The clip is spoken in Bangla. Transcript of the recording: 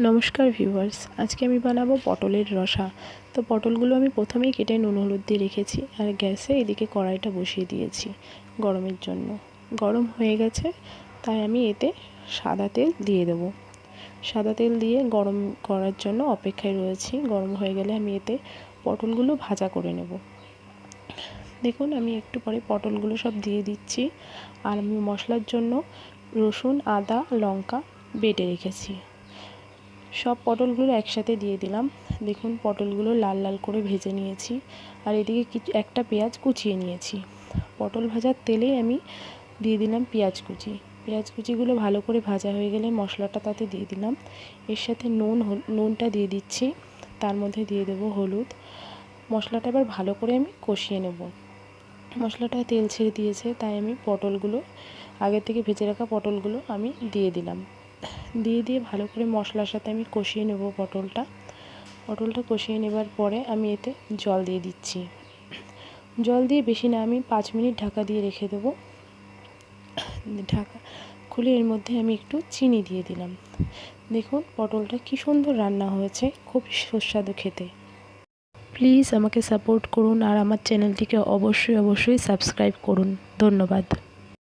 নমস্কার ভিউয়ার্স, আজকে আমি বানাবো পটলের রসা। তো পটলগুলো আমি প্রথমেই কেটে নুন হলুদ দিয়ে রেখেছি, আর গ্যাসে এদিকে কড়াইটা বসিয়ে দিয়েছি গরমের জন্য। গরম হয়ে গেছে, তাই আমি এতে সাদা তেল দিয়ে দেব। সাদা তেল দিয়ে গরম করার জন্য অপেক্ষায় রয়েছি। গরম হয়ে গেলে আমি এতে পটলগুলো ভাজা করে নেব। দেখুন, আমি একটু পরে পটলগুলো সব দিয়ে দিচ্ছি। আর আমি মশলার জন্য রসুন, আদা, লঙ্কা বেটে রেখেছি। সব পটলগুলো একসাথে দিয়ে দিলাম। দেখুন, পটলগুলো লাল লাল করে ভেজে নিয়েছি। আর এদিকে একটা পেঁয়াজ কুচিয়ে নিয়েছি। পটল ভাজার তেলেই আমি দিয়ে দিলাম পেঁয়াজ কুচি। পেঁয়াজ কুচিগুলো ভালো করে ভাজা হয়ে গেলে মশলাটা তাতে দিয়ে দিলাম। এর সাথে নুনটা দিয়ে দিচ্ছি, তার মধ্যে দিয়ে দেব হলুদ। মশলাটা এবার ভালো করে আমি কষিয়ে নেব। মশলাটা তেল ছেড়ে দিয়েছে, তাই আমি পটলগুলো আগে থেকে ভেজে রাখা পটলগুলো আমি দিয়ে দিলাম। দিয়ে ভালো করে মশলার সাথে আমি কষিয়ে নেব। পটলটা কষিয়ে নেবার পরে আমি এতে জল দিয়ে দিচ্ছি। জল দিয়ে বেশি না, আমি 5 মিনিট ঢাকা দিয়ে রেখে দেবো। ঢাকা খুলে এর মধ্যে আমি একটু চিনি দিয়ে দিলাম। দেখুন, পটলটা কি সুন্দর রান্না হয়েছে, খুব সুস্বাদু খেতে। প্লিজ আমাকে সাপোর্ট করুন, আর আমার চ্যানেলটিকে অবশ্যই সাবস্ক্রাইব করুন। ধন্যবাদ।